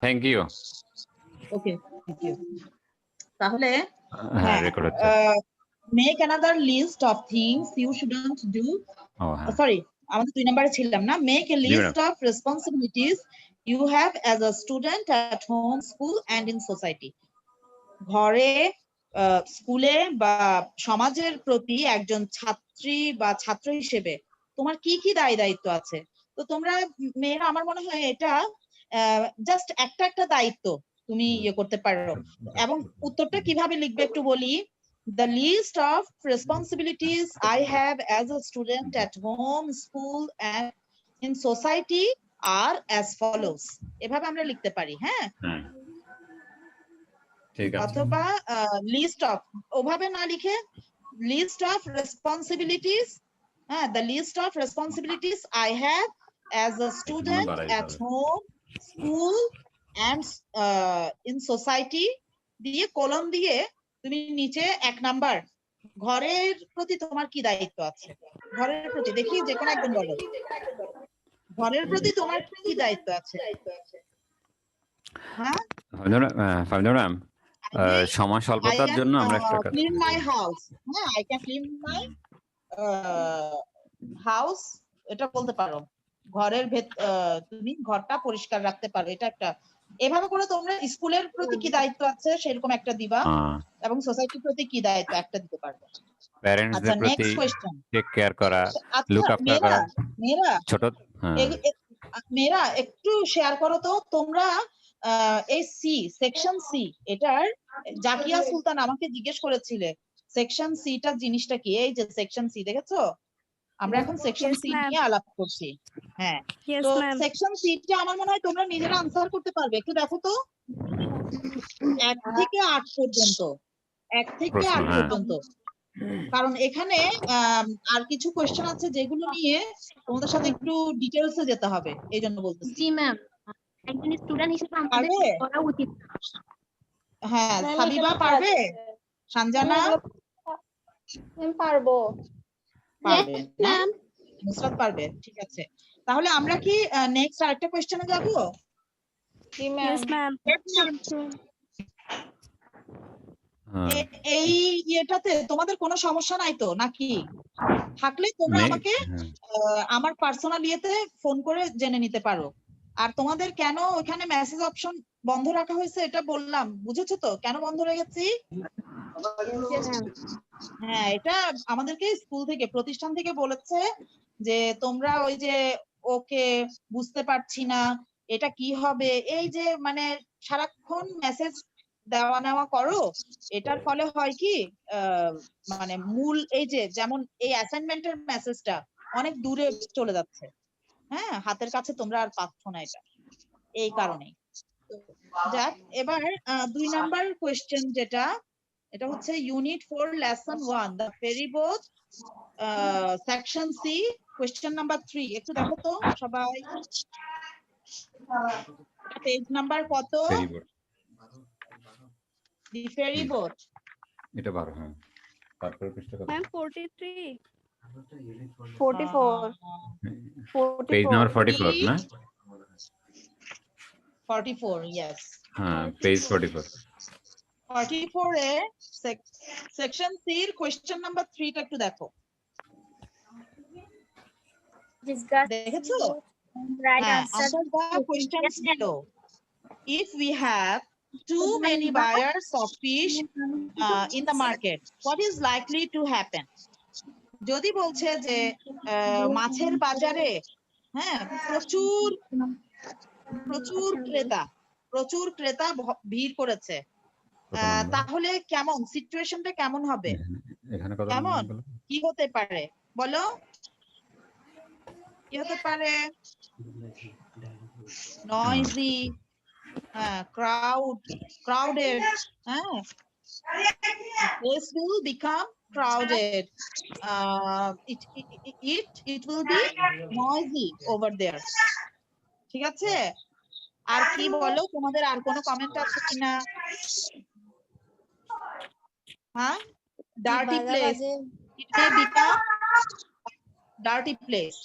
Thank you. Okay, thank you. তাহলে হ্যাঁ, record হচ্ছে। Make another list of things you shouldn't do. ও হ্যাঁ, সরি, আমাদের 2 নম্বরে ছিলাম না। Make a G list madam. Of responsibilities you have as a student at home, school and in society. ঘরে, স্কুলে বা সমাজের প্রতি একজন ছাত্রী বা ছাত্র হিসেবে তোমার কি কি দায়িত্ব আছে। তো তোমরা মেয়েরা, আমার মনে হয় এটা জাস্ট একটা দায়িত্ব তুমি ইয়ে করতে পারো। এবং উত্তরটা কিভাবে লিখবে একটু বলি। The list of responsibilities I have as a student at home, school and in society are as follows. এভাবে আমরা লিখতে পারি। হ্যাঁ, ঠিক আছে। অথবা লিস্ট অফ, ওভাবে না লিখে লিস্ট অফ রেসপন্সিবিলিটিস, হ্যাঁ, the list of responsibilities I have as a student at home, school and in society দিয়ে কলম দিয়ে তুমি নিচে 1 নাম্বার ঘরের প্রতি তোমার কি দায়িত্ব আছে। ঘরের প্রতি দেখি যে কোনো একজন বলো, ঘরের প্রতি তোমার কি দায়িত্ব আছে। হ্যাঁ, ফাহমিদা ম্যাম, সময় I স্বল্পতার can জন্য আমরা একটা কাজ clean করি। my house. হ্যাঁ, I can clean my house, এটা বলতে পারো। ঘরের তুমি ঘরটা পরিষ্কার রাখতে পারো, এটা একটা। এভাবে করে তোমরা স্কুলের প্রতি কি দায়িত্ব আছে সেরকম একটা দিবা, এবং সোসাইটির প্রতি কি দায়িত্ব একটা দিতে পারবে। আচ্ছা, প্যারেন্টসদের প্রতি নেক্সট কোয়েশ্চেন। টেক কেয়ার করা, লুক আচ্ছা, আফটার করা, মেয়েরা ছোট। হ্যাঁ, মেয়েরা একটু শেয়ার করো তো তোমরা। এই সেকশন সি, এটার জাকিয়া সুলতান আমাকে জিজ্ঞেস করেছিলে সেকশন সি টা জিনিসটা কি। এই যে সেকশন সি দেখেছো, আমরা এখন সেকশন Yes, সি ma'am. নিয়ে আলাপ করছি। হ্যাঁ, Yes, তো ma'am. সেকশন সি টা আমার মনে হয় তোমরা নিজেরা আনসার করতে পারবে। একটু দেখো তো, 1 থেকে 8 পর্যন্ত, 1 থেকে প্রশ্ন, 8 হ্যাঁ। পর্যন্ত। কারণ এখানে আর কিছু কোয়েশ্চেন আছে যেগুলো নিয়ে তোমাদের সাথে একটু ডিটেইলসে যেতে হবে, এই জন্য বলতেছি। জি ম্যাম, একজন স্টুডেন্ট হিসেবে আমাদের পারবে? করা উচিত। হ্যাঁ, সাবিবা পারবে? সানজানা পারবো। পারবে না? নুসরাত পারবে, ঠিক আছে। তাহলে আমরা কি নেক্সট আরেকটা কোয়েশ্চেনে যাব? জি Yes, ma'am. এই ইয়েটাতে তোমাদের কোনো সমস্যা নাই তো নাকি? থাকলে তোমরা আমাকে আমার পার্সোনাল ইয়েতে ফোন করে জেনে নিতে পারো। আর তোমাদের কেন ওখানে মেসেজ অপশন বন্ধ রাখা হয়েছে এটা বললাম, বুঝেছো তো কেন বন্ধ রেখেছি? হ্যাঁ, এটা আমাদেরকে স্কুল থেকে, প্রতিষ্ঠান থেকে বলেছে যে তোমরা ওই যে ওকে বুঝতে পারছি না, এটা কি হবে, এই যে মানে সারাক্ষণ মেসেজ দেওয়া নেওয়া করো, এটার ফলে হয় কি মানে মূল এই যে যেমন এই অ্যাসাইনমেন্টের মেসেজটা অনেক দূরে চলে যাচ্ছে। হ্যাঁ, হাতের কাছে তোমরা আর পাচ্ছ না, এটা এই কারণেই। যাক, এবার 2 নাম্বার কোয়েশ্চেন যেটা, এটা হচ্ছে unit 4 lesson 1 the ferry boat, section C, question number 3। একটু দেখো তো সবাই, পেজ নাম্বার কত? দি ফেরি বোট, এটা 12। হ্যাঁ, তারপরে পৃষ্ঠা কত? Ma'am, 43. 44 পেজ নাম্বার 44 না? 44, ইয়েস। হ্যাঁ, পেজ 44। 44 এ সেকশন সি এর কোয়েশ্চেন নাম্বার 3 টা একটু দেখো। দেখেছো? হ্যাঁ, answer the questions below. If we have too many buyers of fish in the market, what is likely to happen? যদি বলছে যে মাছের বাজারে, হ্যাঁ, প্রচুর ক্রেতা ভিড় করেছে, তাহলে কেমন সিচুয়েশনটা কেমন হবে? কেমন কি হতে পারে বলো? কি হতে পারে? noisy, crowded, the place will become crowded, it will be noisy over there. ঠিক আছে? আর কি বলো, তোমাদের আর কোনো কমেন্ট আছে কিনা? হ্যাঁ, dirty place, it may become dirty place.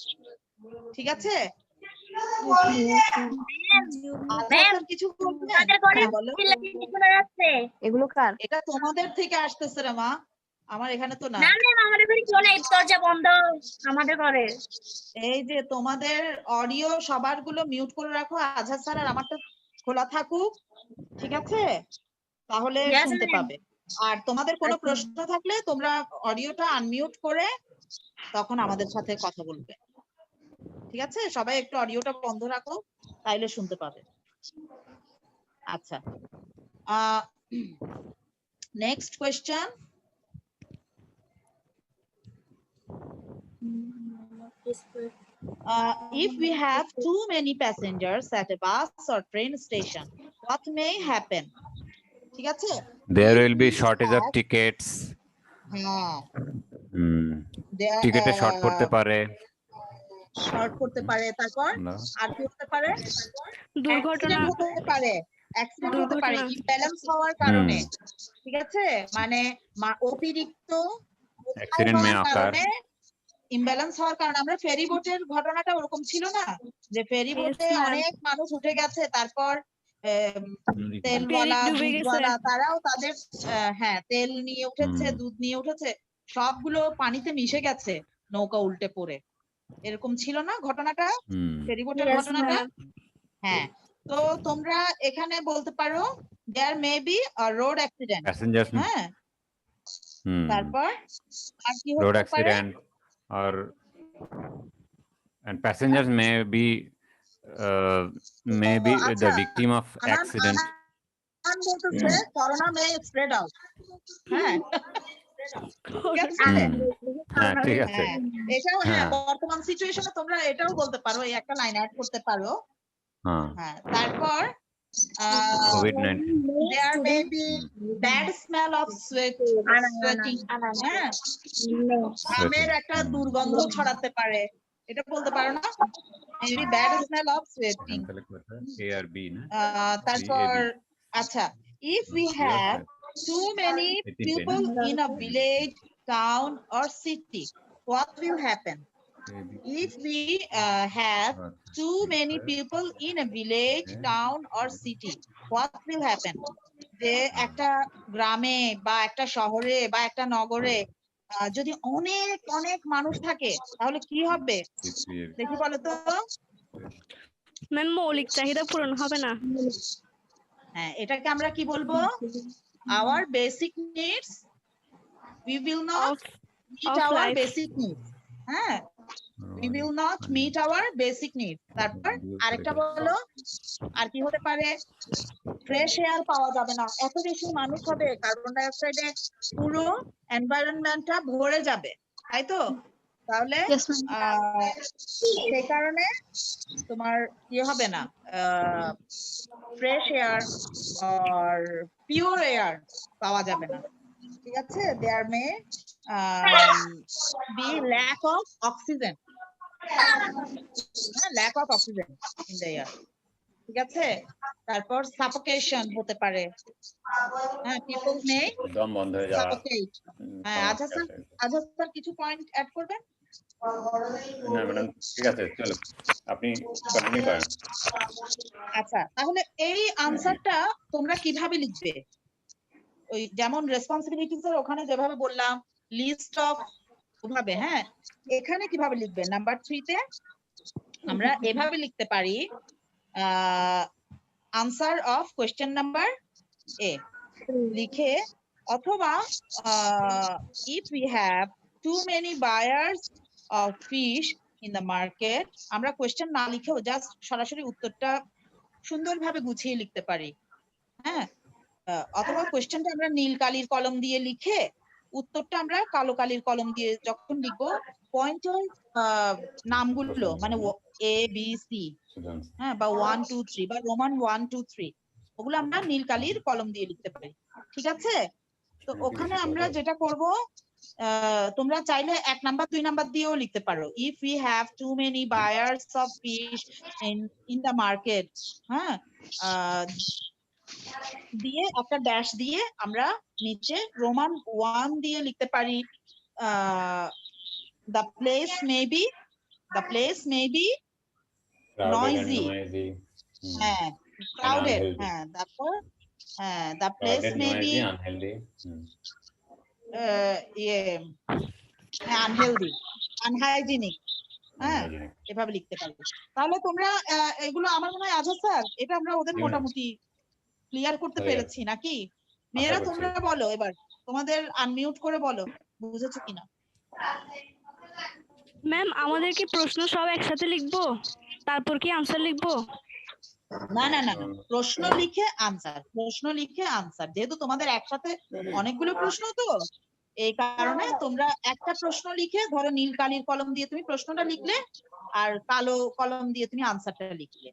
ঠিক আছে? আচ্ছা স্যার কিছু বলবেন? হ্যাঁ, বলো। এগুলো কার? এটা তোমাদের থেকে আসতেছে রে মা, আমার এখানে তো না। না ম্যাম আমাদের ঘরে কেউ নেই, দরজা বন্ধ আমাদের ঘরে। এই যে তোমাদের অডিও সবার গুলো মিউট করে রাখো, আজহার স্যার আর আমারটা খোলা থাকুক, ঠিক আছে? তাহলে Yes, শুনতে ma'am. পাবে। আর তোমাদের কোনো আচ্ছা। প্রশ্ন থাকলে তোমরা অডিওটা আনমিউট করে তখন আমাদের সাথে কথা বলবে, ঠিক আছে? সবাই একটু অডিওটা বন্ধ রাখো, তাইলে শুনতে পাবে। আচ্ছা, next question. If we have too many passengers at a bus or train station, what may happen? ঠিক আছে? There If will be we shortage of have- tickets. হ্যাঁ, টিকেটে শর্ট পড়তে পারে। শর্ট করতে পারে, তারপর না। আর কি হতে পারে? দুর্ঘটনা অ্যাক্সিডেন্ট হতে পারে, অ্যাক্সিডেন্ট হতে পারে দুর্ঘটনা। ইমব্যালেন্স হওয়ার কারণে, ঠিক আছে? মানে অতিরিক্ত Accident may হওয়ার occur. কারণে, ইমব্যালেন্স হওয়ার কারণে। আমরা ফেরি বোটের ঘটনাটা ওরকম ছিল না, যে ফেরি বোটে Yes, ma'am. অনেক মানুষ উঠে গেছে, তারপর তেলওয়ালা ফেরি ডুবে গেছে। দুধওয়ালা তারাও তাদের হ্যাঁ তেল নিয়ে উঠেছে, হুম। দুধ নিয়ে উঠেছে, সবগুলো পানিতে মিশে গেছে নৌকা উল্টে পড়ে। এরকম ছিল না ঘটনাটা, ফেরি বোটের Yes, ঘটনাটা? ma'am. হ্যাঁ, তো তোমরা এখানে বলতে পারো there may be road accident. Passengers. হ্যাঁ, তারপর আর কি Road হতে পারে? accident or and passengers may be the আচ্ছা, victim of accident. বলতেছে করোনা মে স্প্রেড আউট। হ্যাঁ, ঠিক আছে? হ্যাঁ ঠিক আছে। হ্যাঁ, এটাও হ্যাঁ, হ্যাঁ। বর্তমান সিচুয়েশনে তোমরা এটাও বলতে পারো, এই একটা লাইন অ্যাড করতে পারো। হ্যাঁ, হ্যাঁ, তারপর COVID-19. there may be bad smell of sweating. হ্যাঁ, ঘামের একটা দুর্গন্ধ ছড়াতে পারে, এটা বলতে পারো না? maybe bad smell of sweating. A R B না? তারপর আচ্ছা, if we have too many people in a village, town or city, what will happen? If we have too many people in a village, town or city, what will happen? যে একটা গ্রামে বা একটা শহরে বা একটা নগরে যদি অনেক অনেক মানুষ থাকে, তাহলে কি হবে? দেখি বলো তো। ম্যাম মৌলিক চাহিদা পূরণ হবে না। হ্যাঁ, এটাকে আমরা কি বলবো? Our basic needs, we will not meet of our life. basic needs. হ্যাঁ, we will not meet our basic needs. তারপর আরেকটা বলো, আর কি হতে পারে? ফ্রেশ এয়ার পাওয়া যাবে না, এত বেশি মানুষ হবে, কার্বন ডাই অক্সাইডে পুরো এনভায়রনমেন্টটা ভরে যাবে, তাই তো? তাহলে সেই কারণে তোমার ইয়ে হবে না, ফ্রেশ এয়ার আর পিওর এয়ার পাওয়া যাবে না, ঠিক আছে? There may be lack of oxygen, lack of oxygen in the air, ঠিক আছে? তারপর সাফোকেশন হতে পারে, হ্যাঁ, পিপল মে দম বন্ধ হয়ে যাওয়া। সাফোকেট। হ্যাঁ, আচ্ছা স্যার কিছু পয়েন্ট অ্যাড করবেন? না ম্যাডাম, ঠিক আছে, চলো আপনি কন্টিনিউ করেন। আচ্ছা, তাহলে এই আনসারটা তোমরা কিভাবে লিখবে? ওই যেমন রেসপন্সিবিলিটিস এর ওখানে যেভাবে বললাম লিস্ট অফ, ওভাবে। হ্যাঁ, এখানে কিভাবে লিখবে? নাম্বার 3 তে আমরা এভাবে লিখতে পারি, answer of question number A লিখে, অথবা if we have too many buyers of fish in the market, আমরা কোয়েশ্চেন না লিখেও জাস্ট সরাসরি উত্তরটা সুন্দরভাবে গুছিয়ে লিখতে পারি। হ্যাঁ, অথবা কোয়েশ্চেনটা আমরা নীল কালির কলম দিয়ে লিখে উত্তরটা আমরা কালো কালির কলম দিয়ে যখন লিখবো, পয়েন্টের নামগুলো মানে এ বি সি, হ্যাঁ, বা 1 2 3 বা রোমান 1 2 3, ওগুলো আমরা নীল কালির কলম দিয়ে লিখতে পারি, ঠিক আছে? তো ওখানে আমরা যেটা করব, তোমরা চাইলে 1 নাম্বার 2 নাম্বার দিয়েও লিখতে পারো। if we have too many buyers of fish in the market, হ্যাঁ, দিয়ে একটা ড্যাশ দিয়ে আমরা নিচে রোমান 1 দিয়ে লিখতে পারি, the place may be crowded and noisy, noisy. হ্যাঁ crowded, unhealthy. হ্যাঁ তারপর হ্যাঁ the place Crowded, may be noisy, unhealthy. ইয়ে unhealthy, unhygienic, হ্যাঁ Unhygienic. এভাবে লিখতে পারবে। তাহলে তোমরা এগুলো আমার মনে হয় আজহার স্যার এটা আমরা ওদের জি, ম্যাম। মোটামুটি ক্লিয়ার করতে Clear. পেরেছি নাকি? মেয়েরা করছি। তোমরা বলো এবার, তোমাদের আনমিউট করে বলো বুঝেছো কিনা। ম্যাম আমাদের কি প্রশ্ন সব একসাথে লিখবো তারপর কি আনসার লিখবো? না না না না, প্রশ্ন লিখে আনসার, প্রশ্ন লিখে আনসার, যেহেতু তোমাদের একসাথে অনেকগুলো প্রশ্ন তো এই কারণে তোমরা একটা প্রশ্ন লিখে ধরো নীল কালির কলম দিয়ে তুমি প্রশ্নটা লিখলে আর কালো কলম দিয়ে তুমি আনসারটা লিখলে,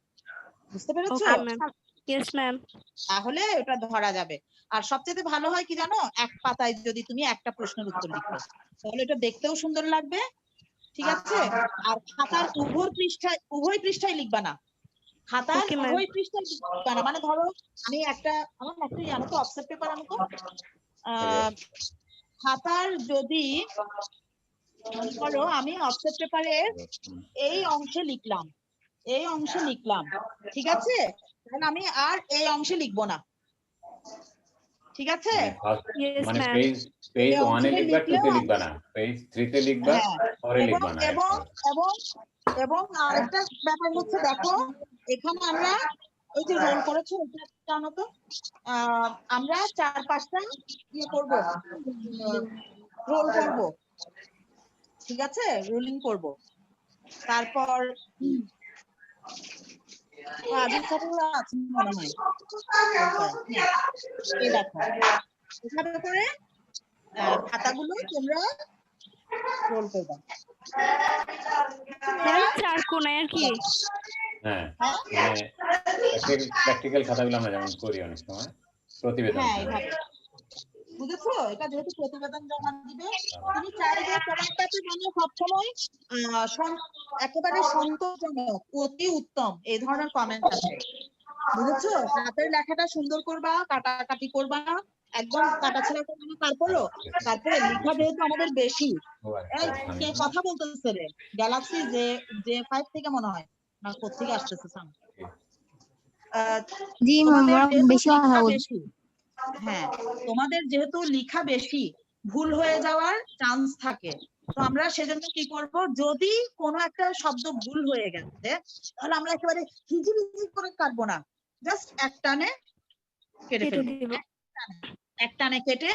বুঝতে পেরেছো? Okay ma'am. Yes ma'am. তাহলে এটা ধরা যাবে। আর সবচেয়ে ভালো হয় কি জানো, এক পাতায় যদি তুমি একটা প্রশ্নের উত্তর লিখো তাহলে এটা দেখতেও সুন্দর লাগবে, ঠিক আছে? আর খাতার উভয় পৃষ্ঠায় লিখবা না, খাতার Okay, ma'am. উভয় পৃষ্ঠায় লিখবা না। মানে ধরো আমি আমার একটা জানো তো অফসেট পেপার আনো তো, খাতার যদি মনে করো আমি অফসেট পেপারে এই অংশে লিখলাম, এই অংশে লিখলাম, ঠিক আছে? তাহলে আমি আর এই অংশে লিখবো না, ঠিক আছে? Yes, মানে ma'am. পেজ এই 1 এ অংশে লিখবা 2 তে লিখলেও লিখবা না, পেজ 3 তে লিখবা, হ্যাঁ 4 এ এবং লিখবা না। এবং এবং এবং আরেকটা ব্যাপার হচ্ছে দেখো এখানে আমরা এই যে রোল করেছো এটা জানো তো, আমরা 4-5টা ইয়ে করব, রোল করব, ঠিক আছে? রোলিং করব। তারপর আজকে স্যাররা আছে মনে হয়, এই দেখো এভাবে করে খাতাগুলো তোমরা রোল করবে। ম্যাম চার কোণায় আর কি? হ্যাঁ, মানে প্র্যাকটিক্যাল খাতাগুলো আমরা যেমন করি অনেক সময় প্রতিবেদন। হ্যাঁ এইভাবে, বুঝেছো? এটা যেহেতু প্রতিবেদন জমা দিবে, তুমি চাইবে তোমারটাতে মানে সবসময় একেবারে সন্তোষজনক, অতি উত্তম এই ধরনের কমেন্ট আছে, বুঝেছো? হাতের লেখাটা সুন্দর করবা, কাটাকাটি করবা না, একদম কাটাছেড়া করবে না। তারপরে লেখা যেহেতু আমাদের বেশি, এই কে কথা বলতেছে রে? গ্যালাক্সি যে 5 থেকে মনে হয় না কোত্থেকে আসতেছে সাউন্ড। জি তোমাদের আমরা যেহেতু বেশি কথা লেখা বলি। বেশি, হ্যাঁ তোমাদের যেহেতু লেখা বেশি, ভুল হয়ে যাওয়ার চান্স থাকে। তো আমরা সেজন্য কি করব, যদি কোনো একটা শব্দ ভুল হয়ে গেছে তাহলে আমরা একেবারে হিজিবিজি করে কাটবো না, জাস্ট একটানে কেটে কেটে ফেলবো, দিব। একটানে কেটে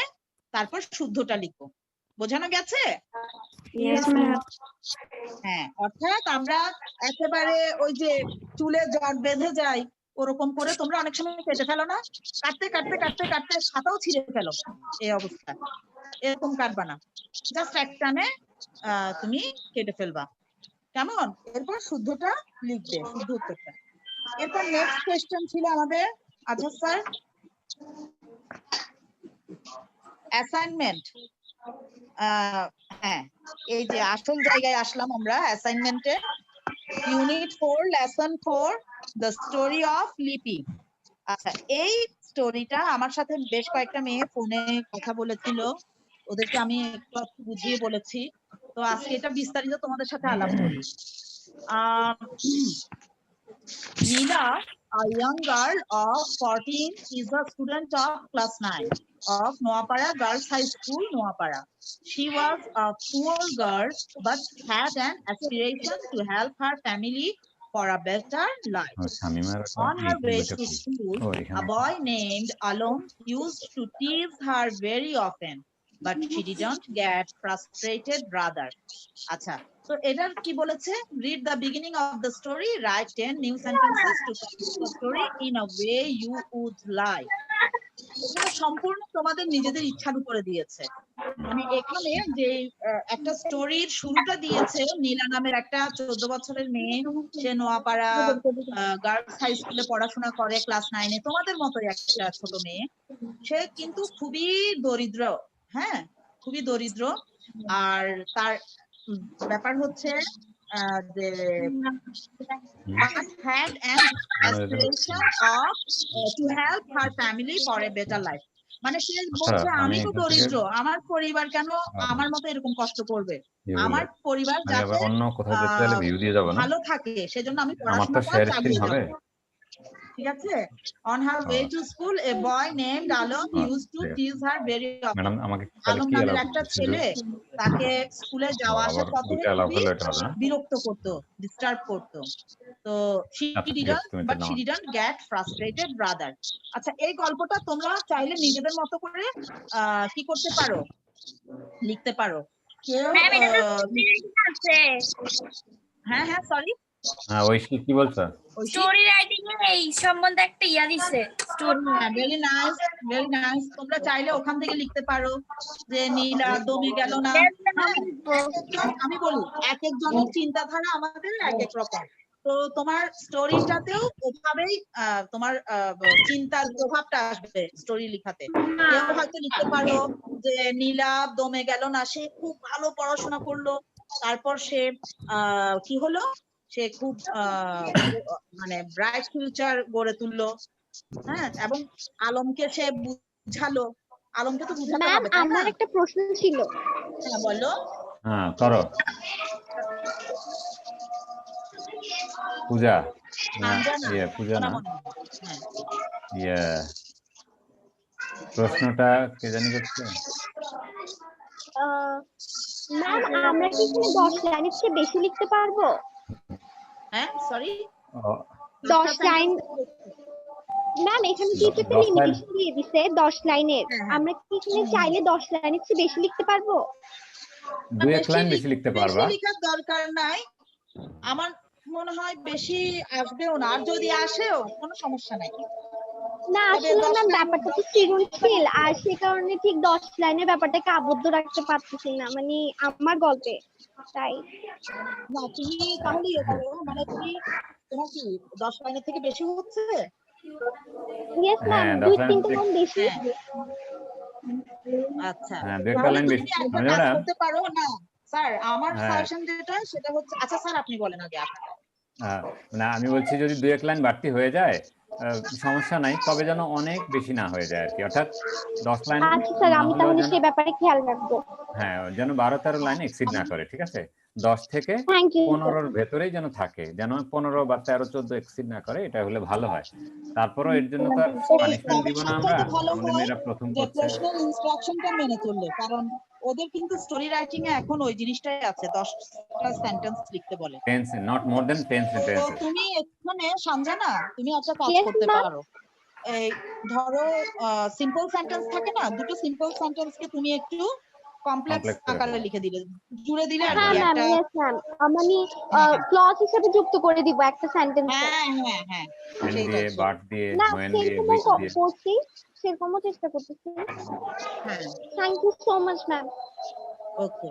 তারপর শুদ্ধটা লিখবো। বোঝানো গেছে? Yes ma'am. হ্যাঁ, অর্থাৎ আমরা একেবারে ওই যে চুলে জট বেঁধে যায় ওরকম করে তোমরা অনেক সময় কেটে ফেলো না, কাটতে কাটতে কাটতে কাটতে খাতাও ছিঁড়ে ফেলো, এই অবস্থা এরকম কাটবা না, জাস্ট একটানে তুমি কেটে ফেলবা, কেমন? এরপর শুদ্ধটা লিখবে, শুদ্ধ উত্তরটা। এরপর নেক্সট কোয়েশ্চেন ছিল আমাদের আজহার স্যার, অ্যাসাইনমেন্ট। হ্যাঁ, এই যে আসল জায়গায় আসলাম আমরা অ্যাসাইনমেন্টে। Unit 4 lesson 4 the story of Lipi. আচ্ছা, এই স্টোরিটা আমার সাথে বেশ কয়েকটা মেয়ে ফোনে কথা বলেছিল, ওদেরকে আমি একটু বুঝিয়ে বলেছি। তো আজকে এটা বিস্তারিত তোমাদের সাথে আলাপ করি। Nina, a young girl of 14, is a student of class 9 of Noapara Girls High School, Noapara. She was a poor girl but had an aspiration to help her family for a better life. On her way to school, a boy named Alon used to tease her very often, but she didn't get frustrated rather. আচ্ছা, তো এটার কি বলেছে? Read the beginning of the story, write 10 new sentences to complete the story in a way you would like. এটা সম্পূর্ণ তোমাদের নিজেদের ইচ্ছার উপরে দিয়েছে। মানে এখানে যে একটা স্টোরির শুরুটা দিয়েছে, নীলা নামের একটা 14 বছরের মেয়ে, সে নোয়াপাড়া গার্লস হাই স্কুলে পড়াশোনা করে ক্লাস 9 এ, তোমাদের মতোই একটা ছোট মেয়ে। সে কিন্তু খুবই দরিদ্র, হ্যাঁ খুবই দরিদ্র। আর তার ব্যাপার হচ্ছে যে had an aspiration of to help her family for a better life. মানে সে আচ্ছা, বলছে আমি আমি তো এখান থেকে দরিদ্র, আমার পরিবার কেন আমার মতো এরকম কষ্ট করবে, ইয়ে আমার বললে, পরিবার আমি যাতে আবার অন্য কোথাও যেতে চাইলে ভিউ দিয়ে যাবো না? ভালো থাকে সেজন্য আমি আমার তো পড়াশোনাটা শেয়ার স্ক্রিন চালিয়ে হবে। যাবো। ঠিক আছে? On her way to school, a boy named Alom used to ঠিক আছে। tease her very often. Madam আমাকে তাহলে আলম কি নামের অ্যালাউ একটা করছে? শুধু ছেলে তাকে স্কুলে যাওয়া আসার আবার পথে দুইটা অ্যালাউ খুবই করলে এটা হবে না? বিরক্ত করতো, ডিস্টার্ব করতো। তো she আচ্ছা ঠিক আছে, তুমি but তো she didn't get frustrated rather. আচ্ছা, এই গল্পটা তোমরা চাইলে নিজেদের মতো করে কি করতে পারো, লিখতে পারো। কেউ ম্যাম এটা তো স্টোরি রাইটিং আছে। হ্যাঁ হ্যাঁ সরি, হ্যাঁ, ঐশী কি বলছো? স্টোরি রাইটিং এ এই সম্বন্ধে একটা ইয়া দিছে story. Very nice, very nice. তোমরা চাইলে ওখান থেকে লিখতে পারো যে নীলা দমে গেল না। হ্যাঁ, আমি বলি এক একজনের চিন্তাধারা আমাদের এক এক রকম। তো তোমার স্টোরিটাতেও ওভাবেই তোমার চিন্তার প্রভাবটা আসবে স্টোরি লিখাতে। কেউ হয়তো লিখতে পারো যে নীলা দমে গেল না, সে খুব ভালো পড়াশোনা করলো, তারপর সে কি হলো, সে খুব মানে ব্রাইট ফিউচার গড়ে তুললো। হ্যাঁ, এবং আলমকে সে বুঝালো, আলমকে তো বুঝাতে ম্যাম হবে তাই না? আমার একটা প্রশ্ন ছিল। হ্যাঁ বলো। হ্যাঁ করো। পূজা না, আঞ্জনা, পূজা না, সোনামণি। হ্যাঁ ইয়ে প্রশ্নটা কে জানি করছে? ম্যাম আমরা কি এখানে 10 লাইনের চেয়ে বেশি লিখতে পারবো? হ্যাঁ সরি, 10 লাইন ম্যাম এখানে কি একটা 10 লাইন। লিমিটেশন দিয়ে দিছে 10 লাইনের। হ্যাঁ, হ্যাঁ। আমরা কি এখানে চাইলে 10 লাইনের চেয়ে বেশি লিখতে পারবো? দুই এক লাইন বেশি লিখতে পারবা। বেশি লেখার দরকার নাই, আমার মনে হয় বেশি আসবেও না, আর যদি আসেও কোনো সমস্যা নাই। না তবে আসলে 10 ম্যাম লাইন ব্যাপারটা তো সৃজনশীল, আর সে কারণে ঠিক 10 লাইনের ব্যাপারটাকে আবদ্ধ রাখতে পারতেছি না, মানে আমার গল্পে তাই। না, তুমি তাহলে ইয়ে করো, মানে তুমি তোমার কি 10 লাইনের থেকে বেশি হচ্ছে? ইয়েস ম্যাম হ্যাঁ 10 দুই লাইন তিনটা লাইন বেশি। হ্যাঁ আচ্ছা, হ্যাঁ, দুই একটা তাহলে লাইন তুমি বেশি। একটা আমি কাজ ম্যাডাম, করতে পারো না স্যার, আমার হ্যাঁ সাজেশন যেটা সেটা হচ্ছে, আচ্ছা স্যার আপনি বলেন আগে আপনার। না আমি বলছি যদি দুই এক লাইন বাড়তি হয়ে যায় সমস্যা নাই, তবে যেন অনেক বেশি না হয়ে যায় আর কি। অর্থাৎ 10 লাইন আচ্ছা স্যার না আমি হলেও তাহলে যেন, সে ব্যাপারে খেয়াল রাখবো। হ্যাঁ যেন 12-13 লাইন এক্সিড না করে, ঠিক আছে? 10 থেকে থ্যাংক ইউ 15-র ভেতরেই যেন থাকে, যেন 15 বা 13-14 এক্সিড না করে, এটা হলে ভালো হয়। তারপরও এর জন্য তো আর পানিশমেন্ট দিব না আমরা, সবচাইতে ভালো আমাদের হয় মেয়েরা প্রথম যে করছে। প্রশ্নের ইনস্ট্রাকশনটা মেনে চললে, কারণ ওদের কিন্তু স্টোরি রাইটিং এ এখন ওই জিনিসটাই আছে, 10টা সেন্টেন্স লিখতে বলে। টেন্স, নট মোর দেন 10 তো সেন্টেন্সেস। তুমি এখানে সঞ্জনা, তুমি একটা কাজ ইয়েস করতে ম্যাম। পারো, এই ধরো সিম্পল সেন্টেন্স থাকে না, দুটো সিম্পল সেন্টেন্স কে তুমি একটু কমপ্লেক্স কমপ্লেক্স করে আকারে ফেলো। লিখে দিলে, জুড়ে দিলে আর হ্যাঁ কি ম্যাম একটা। ইয়েস ম্যাম আমি হ্যাঁ ক্লজ হিসেবে যুক্ত করে দিব একটা সেন্টেন্সে। হ্যাঁ হ্যাঁ হ্যাঁ, এন দিয়ে, সেইটাই বাট দিয়ে, না হোয়েন দিয়ে, সেরকমও হুইচ দিয়ে। করছি, সেরকমও চেষ্টা করতেছি। হ্যাঁ। Thank you so much ma'am. Okay,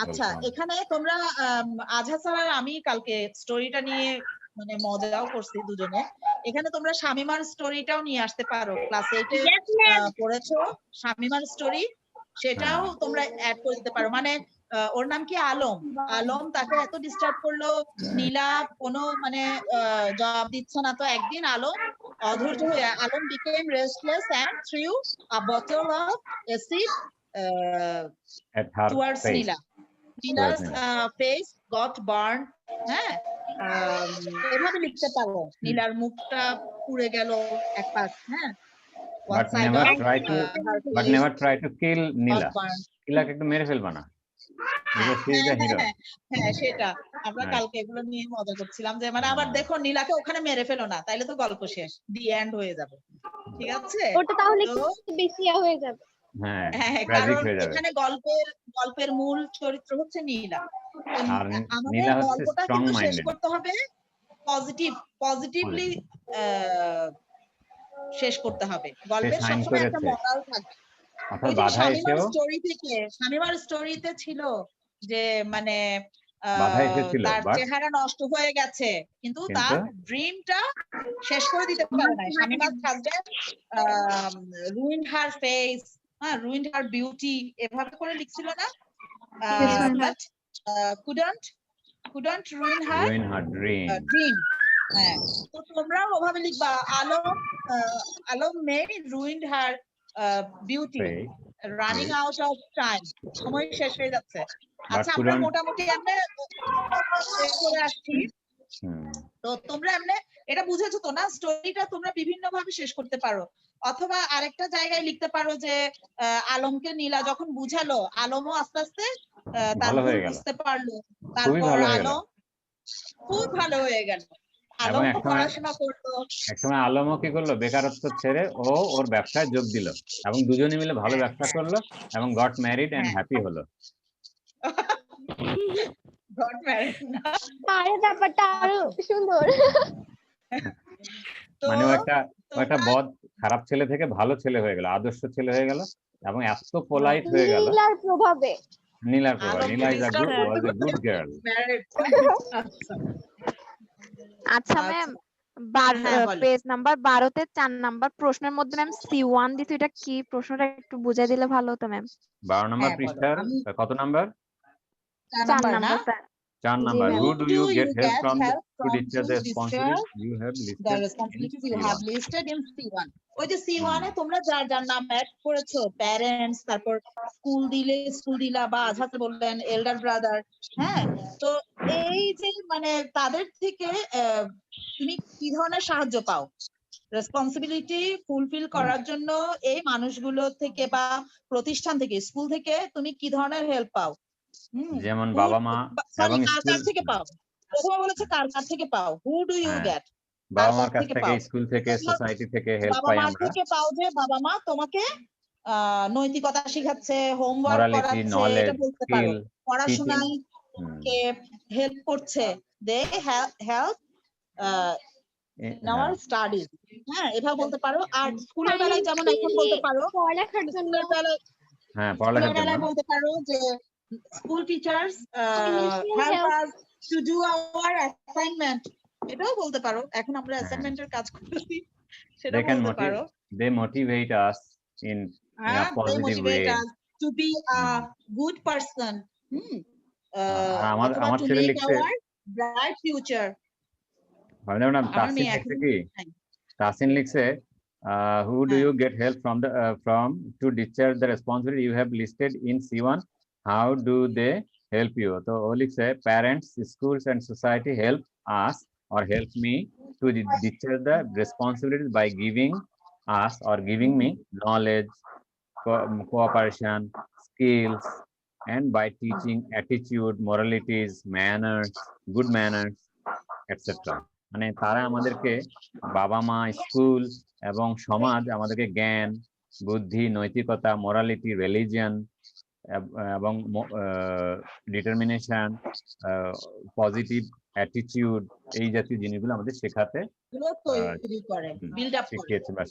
আচ্ছা Welcome. এখানে তোমরা আজহা স্যার আর আমি কালকে স্টোরিটা নিয়ে মানে মজাও করছি দুজনে। এখানে তোমরা শামিমার স্টোরিটাও নিয়ে আসতে পারো, ক্লাস 8 এ Yes, ma'am. পড়েছো শামিমার স্টোরি, সেটাও তোমরা অ্যাড করে দিতে পারো। মানে ওর নাম কি আলম, আলম তাকে এত ডিস্টার্ব করলো, নীলা কোনো মানে জবাব দিচ্ছে না, তো একদিন আলম অধৈর্য হয়ে, Alam became restless and threw a bottle of acid At her towards face. Nila. Nila's Nila. face got burned. হ্যাঁ, এভাবে লিখতে পারো, নীলার মুখটা পুড়ে গেল এক পাশ। হ্যাঁ, one But side never of try to, her but face never try to kill got Nila. burned. নীলাকে একটু মেরে ফেলবা না, because she is হ্যাঁ the hero. হ্যাঁ হ্যাঁ, সেটা আমরা হ্যাঁ। কালকে এগুলো নিয়ে মজা করছিলাম যে মানে আবার দেখো নীলাকে ওখানে মেরে ফেলো না, তাইলে তো গল্প শেষ, দি এন্ড হয়ে যাবে। ঠিক আছে, ওটা তাহলে তো একটু বেশি হয়ে যাবে। হ্যাঁ, হ্যাঁ, ট্র্যাজিক কারণ হয়ে যাবে। এখানে গল্পের মূল চরিত্র হচ্ছে নীলা। তো আর আমাদের নীলা হচ্ছে গল্পটা স্ট্রং কিন্তু শেষ মাইন্ডেড। করতে হবে পজিটিভলি শেষ করতে হবে। গল্পের সাইন সবসময় একটা করেছে, মরাল থাকবে। অর্থাৎ ওই যে বাধা এসেও, শামিমার স্টোরিতে ছিল যে মানে বাধা এসেছিল, তার বাট চেহারা নষ্ট হয়ে গেছে, কিন্তু তার ড্রিমটা শেষ করে দিতে পারে নাই। শামিমার হাজবেন্ড রুইন্ড হার ফেস, হ্যাঁ রুইন্ড হার বিউটি, এভাবে করে লিখছিল না, but couldn't ruin her ruin her dream. dream. হ্যাঁ, তো তোমরাও ওভাবে লিখবা, Alam may ruined her beauty Great. Running out of time, সময় শেষ হয়ে যাচ্ছে। আচ্ছা আমরা couldn't- মোটামুটি আমরা শেষ করে আসছি। হুম, তো তোমরা এমনি এটা বুঝেছো তো না, স্টোরিটা তোমরা বিভিন্ন ভাবে শেষ করতে পারো, অথবা আরেকটা জায়গায় লিখতে পারো যে আলমকে নীলা যখন বুঝালো, আলমও আস্তে আস্তে তার ভালো ভুল হয়ে গেল, বুঝতে পারলো, খুবই তারপর ভালো হয়ে গেল। আলম খুব ভালো হয়ে গেল, এবং আলম একসময় পড়াশোনা করলো। একসময় আলমও কি করলো, বেকারত্ব ছেড়ে ও ওর ব্যবসায় যোগ দিল এবং দুজনে মিলে ভালো ব্যবসা করলো এবং গট ম্যারিড এন্ড হ্যাঁ। হ্যাপি হলো। Got married না? আরে ব্যাপারটা আরো সুন্দর। তো মানে ও একটা তোমরা বদ খারাপ ছেলে থেকে ভালো ছেলে হয়ে গেল, আদর্শ ছেলে হয়ে গেল এবং এত পোলাইট হয়ে গেল নীলার প্রভাবে। নীলার প্রভাব। আলমকে Nila is a disturb was a good girl. married। আচ্ছা আচ্ছা ম্যাম হ্যাঁ, বলো। পেজ নাম্বার 12 তে 4 নাম্বার প্রশ্নের মধ্যে ম্যাম C1 দিছে, এটা কি প্রশ্নটা একটু বুঝাই দিলে ভালো হতো ম্যাম। 12 নম্বর হ্যাঁ, বলো। পৃষ্ঠার আমি- কত নাম্বার? 4 4 নাম্বার না? Number sir. 4 number. ma'am. Who do you get help from help to from discharge to the discharge responsibilities you have the listed responsibilities in you have C1? listed in C1? ওই যে C1 এ তোমরা যার যার নাম add করেছো, parents, তারপর school দিলে school দিলা, বা আজহাতে বললেন এল্ডার ব্রাদার, হ্যাঁ, তো এই যে মানে তাদের থেকে তুমি কি ধরনের সাহায্য পাও, রেসপন্সিবিলিটি ফুলফিল করার জন্য এই মানুষগুলো থেকে বা প্রতিষ্ঠান থেকে, স্কুল থেকে তুমি কি ধরনের হেল্প পাও? যেমন বাবা মা এবং কার স্কুল, থেকে পাও? প্রথমে বলেছে কার থেকে পাও, হু ডু ইউ হ্যাঁ, গেট, বাবা মার কাছ থেকে থেকে, পাও? স্কুল থেকে, সোসাইটি থেকে হেল্প বাবা পাই মা আমরা। থেকে পাও যে বাবা মা তোমাকে নৈতিকতা শিখাচ্ছে, হোমওয়ার্ক Morality, করাচ্ছে, knowledge, এটা বলতে পারো, skill, পড়াশোনায় হুম, কে হেল্প করছে, দে হেল্প আওয়ার স্টাডিজ, হ্যাঁ, এভাবে বলতে পারো। আর স্কুলের বেলায় যেমন এখন বলতে পারো, পড়ালেখার জন্য স্কুলের বেলায় হ্যাঁ, পড়ালেখার জন্য বেলায় বলতে পারো যে school teachers help us to do our assignment, এটাও বলতে পারো। এখন আমরা অ্যাসাইনমেন্টের কাজ করতেছি, সেটা they can বলতে পারো। they motivate us in a হ্যাঁ, they positive motivate way. us to be a good person, আর আমার to ছেলে make লিখছে, our bright future। ভাবনা না, আমার তাসিন মেয়ে লিখছে এখন কি, তাসিন লিখছে who do হ্যাঁ। you get help from to discharge the responsibility you have listed in C1, how do they help you? তো ও লিখছে parents, schools and society help us or help me to discharge the responsibilities by giving us or giving me knowledge, cooperation, skills, and by teaching attitude, moralities, manners, good manners, etc. মানে তারা আমাদেরকে, বাবা মা, school এবং সমাজ আমাদেরকে জ্ঞান, বুদ্ধি, নৈতিকতা, মোরালিটি, রিলিজিয়ন এবং ডিটারমিনেশন, পজিটিভ অ্যাটিটিউড, এই জাতীয় জিনিসগুলো আমাদের শেখাতে এগুলো তৈরি করে, বিল্ড আপ করে।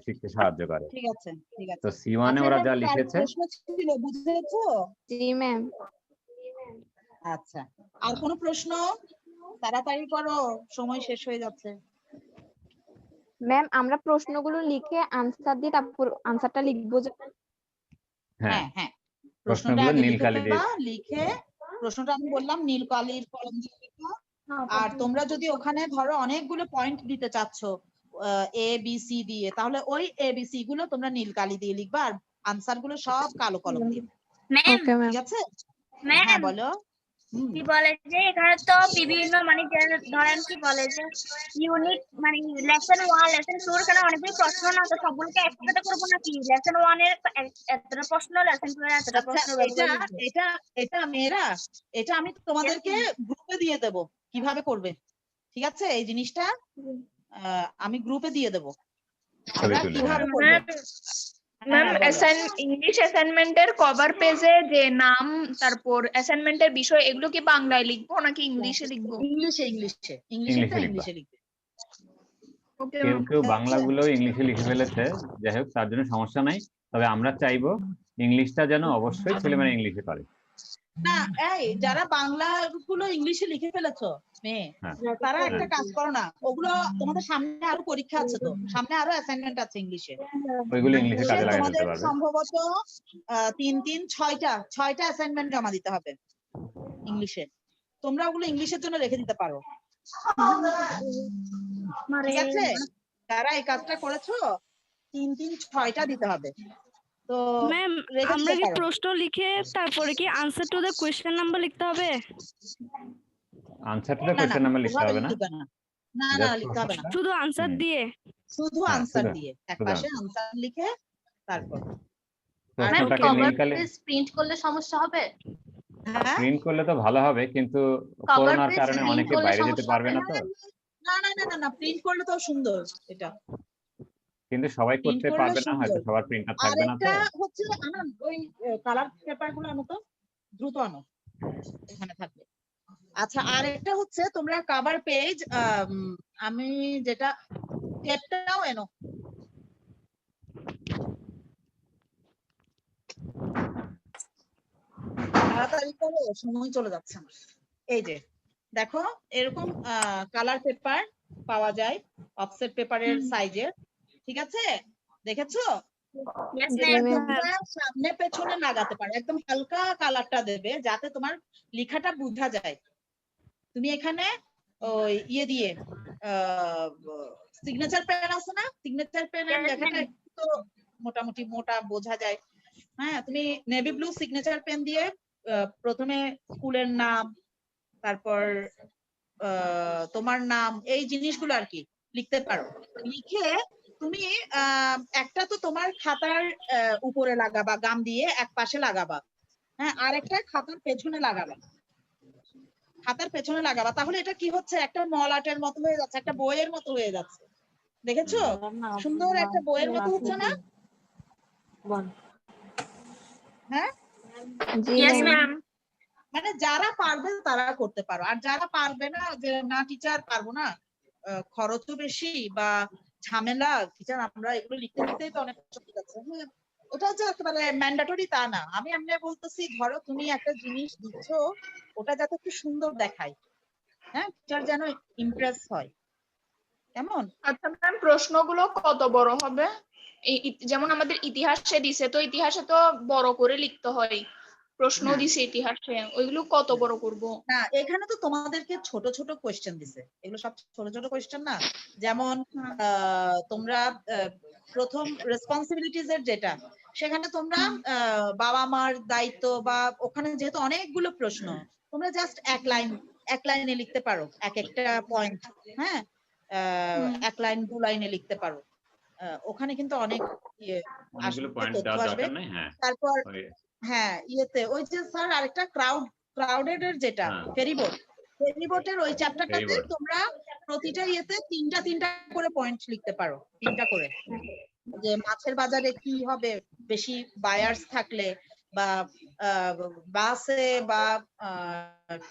শিখতে সাহায্য করে। ঠিক আছে, ঠিক আছে। তো C1 এ ওরা যা লিখেছে, প্রশ্ন ছিল, বুঝেছো? জি ম্যাম। আচ্ছা, আর কোনো প্রশ্ন? তাড়াতাড়ি করো, সময় শেষ হয়ে যাচ্ছে। ম্যাম আমরা প্রশ্নগুলো লিখে আনসার দিয়ে তারপর আনসারটা লিখবো যে? হ্যাঁ, হ্যাঁ, প্রশ্নগুলো প্রশ্নটা আগে নীল লিখে কালি দিয়ে, ফেলবা, লিখে প্রশ্নটা আমি বললাম নীল কালির কলম দিয়ে লিখো। আর তোমরা যদি ওখানে ধরো অনেকগুলো পয়েন্ট দিতে চাচ্ছ এ বি সি দিয়ে, তাহলে ওই এ বি সি গুলো তোমরা নীল কালি দিয়ে লিখবা, আর আনসার গুলো সব কালো কলম দিয়ে, ম্যাম ওকে ম্যাম। ঠিক আছে? ম্যাম হ্যাঁ, বলো। কি বলে যে এখানে তো বিভিন্ন মানে ধরেন কি বলে যে ইউনিট মানে লেসন 1 লেসন 2 এর কারণে অনেকগুলো প্রশ্ন না, তো সবগুলোকে একসাথে করবো নাকি? লেসন 1 এর এতটা প্রশ্ন, লেসন 2 এর এতটা আচ্ছা, প্রশ্ন এটা মেয়েরা, এটা আমি তোমাদেরকে গ্রুপে দিয়ে দেব কিভাবে করবে, ঠিক আছে? এই জিনিসটা আমি গ্রুপে দিয়ে দেব, আমরা ছবি তুলে, কিভাবে হ্যাঁ। করবে। ম্যাম হ্যাঁ, বলো। ইংলিশ অ্যাসাইনমেন্টের কভার পেজে যে নাম, তারপর অ্যাসাইনমেন্টের বিষয়, এগুলো কি বাংলায় লিখবো নাকি ইংলিশে লিখবো? ইংলিশে ইংলিশে লিখবা। লিখবে। ওকে কেউ ম্যাম। কেউ বাংলাগুলো ইংলিশে লিখে ফেলেছে, যাই হোক তার জন্য সমস্যা নাই, তবে আমরা চাইবো ইংলিশটা যেন অবশ্যই ছেলেমেয়েরা ইংলিশে করে। না, এই যারা বাংলা গুলো ইংলিশে লিখে ফেলেছো মেয়ে, হ্যাঁ, তারা একটা কাজ করো না, ওগুলো তোমাদের সামনে আরো পরীক্ষা আছে, তো সামনে আরো অ্যাসাইনমেন্ট আছে ইংলিশে, ওইগুলো ইংলিশে কাজে লাগাই ফেলতে তোমাদের পারবে। সম্ভবত 6টা অ্যাসাইনমেন্ট জমা দিতে হবে ইংলিশে, তোমরা ওগুলো ইংলিশের জন্য রেখে দিতে পারো, ঠিক আছে? যারা এই কাজটা করেছো 3 3 6টা দিতে হবে। তো ম্যাম রেখে আমরা দিতে কি পারো। প্রশ্ন লিখে তারপরে কি answer to the question number লিখতে হবে? আনসার টু দ্য না না কোশ্চেন নাম্বার লিখতে ওভাবে হবে না, লিখবে না, না না জাস্ট লিখতে হবে না, শুধু আনসার দিয়ে? শুধু হ্যাঁ, আনসার শুধু দিয়ে এক শুধু পাশে answer। আনসার লিখে তারপর। আর ম্যাম প্রশ্নটাকে কভার নীল কালে পেজ প্রিন্ট করলে সমস্যা হবে? হ্যাঁ প্রিন্ট করলে তো ভালো হবে, কিন্তু কভার করোনার পেজ কারণে প্রিন্ট অনেকে করলে বাইরে যেতে সমস্যা পারবে হবে না তো, না না না না না প্রিন্ট করলে তো সুন্দর এটা, কিন্তু সবাই প্রিন্ট করতে করলে পারবে না, হয়তো সুন্দর। সবার প্রিন্টার আর থাকবে না তো। একটা হচ্ছে আনো ওই কালার পেপার গুলো আনো তো, দ্রুত আনো, এখানে থাকবে। আচ্ছা আর একটা হচ্ছে তোমরা কভার পেজ, আমি যেটা টেপটাও এনো, তাড়াতাড়ি করো, সময় চলে যাচ্ছে আমার। এই যে দেখো এরকম কালার পেপার পাওয়া যায় অফসেট পেপারের সাইজের, ঠিক আছে? দেখেছো? Yes, জি ma'am. ম্যাম। তোমরা সামনে পেছনে লাগাতে পারো, একদম হালকা কালারটা দেবে যাতে তোমার লেখাটা বোঝা যায়। তুমি এখানে ওই ইয়ে দিয়ে সিগনেচার পেন আছে না, সিগনেচার পেনের Yes, লেখাটা ma'am. একটু মোটামুটি মোটা বোঝা যায়। হ্যাঁ তুমি নেভি ব্লু সিগনেচার পেন দিয়ে প্রথমে স্কুলের নাম, তারপর তোমার নাম, এই জিনিসগুলো আর কি লিখতে পারো। লিখে তুমি একটা তো তোমার খাতার উপরে লাগাবা, গাম দিয়ে এক পাশে লাগাবা, হ্যাঁ আর একটা খাতার পেছনে লাগাবা, খাতার পেছনে লাগাবা। তাহলে এটা কি হচ্ছে, একটা মলাটের মতো হয়ে যাচ্ছে, একটা বইয়ের মতো হয়ে যাচ্ছে। দেখেছো সুন্দর একটা বইয়ের মতো হচ্ছে না? হ্যাঁ জি Yes, ম্যাম। ma'am. মানে যারা পারবে তারা করতে পারো, আর যারা পারবে না, যে না টিচার পারবো না, খরচও বেশি বা ঝামেলা, টিচার আমরা এগুলো লিখতে লিখতেই তো অনেক কষ্ট হয়ে যাচ্ছে। হ্যাঁ ওটা যে একেবারে ম্যান্ডেটরি তা না, আমি এমনি বলতেছি ধরো তুমি একটা জিনিস দিচ্ছ, ওটা যাতে একটু সুন্দর দেখায়, হ্যাঁ টিচার যেন ইমপ্রেস হয়, কেমন? আচ্ছা ম্যাম, প্রশ্নগুলো কত বড় হবে? যেমন আমাদের ইতিহাসে দিছে, তো ইতিহাসে তো বড় করে লিখতে হয়, প্রশ্ন হ্যাঁ। দিছে ইতিহাসে, ওইগুলো কত বড় করব? না এখানে তো তোমাদেরকে ছোট ছোট কোয়েশ্চেন দিছে, এগুলো সব ছোট ছোট কোয়েশ্চেন না। যেমন তোমরা প্রথম রেসপন্সিবিলিটিজ এর যেটা, সেখানে তোমরা বাবা মার দায়িত্ব, বা ওখানে যেহেতু অনেকগুলো প্রশ্ন, তোমরা জাস্ট এক লাইনে লিখতে পারো এক একটা পয়েন্ট, হ্যাঁ এক লাইন দু লাইনে লিখতে পারো। ওখানে কিন্তু অনেক ইয়ে অনেকগুলো আসবে, পয়েন্ট তথ্য দেওয়ার আসবে। দরকার নাই। হ্যাঁ তারপর ওই- হ্যাঁ ইয়েতে ওই যে স্যার আরেকটা ক্রাউডেড এর যেটা হ্যাঁ। ফেরিবোটের ওই চ্যাপ্টারটাতে Ferryboat। তোমরা প্রতিটা ইয়েতে তিনটা করে পয়েন্ট লিখতে পারো, তিনটা করে, যে মাছের বাজারে কি হবে বেশি বায়ার্স থাকলে, বা বাসে বা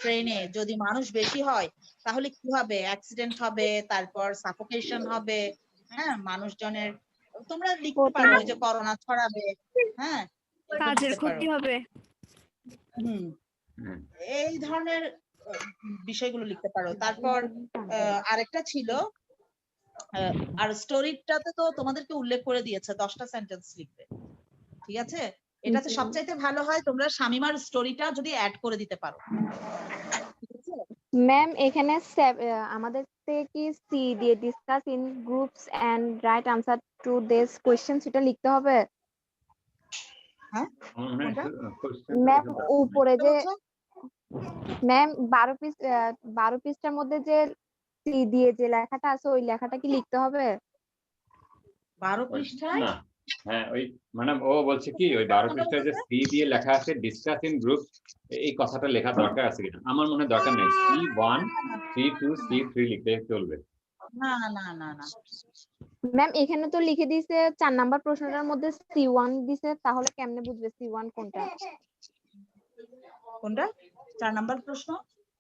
ট্রেনে যদি মানুষ বেশি হয় তাহলে কি হবে, অ্যাক্সিডেন্ট হবে, তারপর সাফোকেশন হবে, হ্যাঁ মানুষজনের, তোমরা লিখতে পারো ওই যে করোনা ছড়াবে, হ্যাঁ এগুলো কাজের লিখতে পারো। ক্ষতি হবে। হুম হুম। এই ধরনের বিষয়গুলো লিখতে পারো। তারপর আরেকটা ছিল, আর স্টোরিটাতে তো তোমাদেরকে উল্লেখ করে দিয়েছে 10টা সেন্টেন্স লিখবে, ঠিক আছে? এটাতে সবচাইতে ভালো হয় তোমরা শামিমার স্টোরিটা যদি অ্যাড করে দিতে পারো, ঠিক আছে? ম্যাম এখানে আমাদের থেকে কি সি দিয়ে discuss in groups and write answer to this question সেটা লিখতে হবে? হ্যাঁ আমার মনে হয় কোনটা? question ম্যাম লিখে উপরে কি যে বলছো? ম্যাম 12 পৃষ্ঠার মধ্যে যে সি দিয়ে যে লেখাটা আছে ওই লেখাটা কি লিখতে হবে? 12 পৃষ্ঠায় না, হ্যাঁ ওই মানে ও বলছে কি ওই 12 পৃষ্ঠায় যে সি দিয়ে লেখা আছে ডিসকাস ইন গ্রুপ, এই কথাটা লেখা দরকার আছে কিনা? আমার মনে হয় দরকার নেই, C1 C2 C3 লিখলে চলবে। না না না না ম্যাম এখানে তো লিখে দিয়েছে 4 নাম্বার প্রশ্নটার মধ্যে C1 দিছে, তাহলে কেমনে বুঝবে C1 কোনটা? কোনটা 4 নাম্বার প্রশ্ন?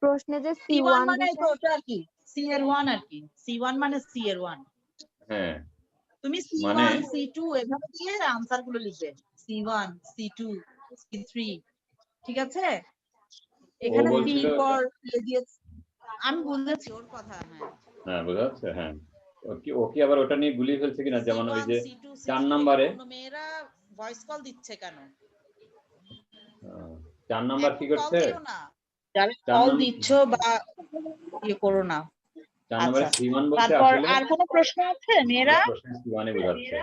প্রশ্নে যে C1 C1 মানে দিছে তো ওটা আর কি C এর 1 আর কি, C1 মানে C এর 1। হ্যাঁ তুমি মানে C1 C2 এভাবে দিয়ে আনসার গুলো লিখবে, C1 C2 C3, ঠিক আছে? এখানে C বলছিল পর দিয়ে আমি বুঝেছি ওর কথা। হ্যাঁ হ্যাঁ বোঝা যাচ্ছে। হ্যাঁ ও কি আবার ওটা নিয়ে গুলিয়ে ফেলছে কিনা, যেমন ওই C1 যে C2 4 C3 নম্বরে অন্য মেয়েরা ভয়েস কল দিচ্ছে কেন? 4 নাম্বার কি এখন কল করছে, দিও না, যারা 4 কল নাম্বার দিচ্ছ বা ইয়ে করো না। 4 নম্বরে আচ্ছা C1 বলতে তারপর আসলে আর কোনো প্রশ্ন আছে মেয়েরা? প্রশ্ন C1 এ বোঝাচ্ছে।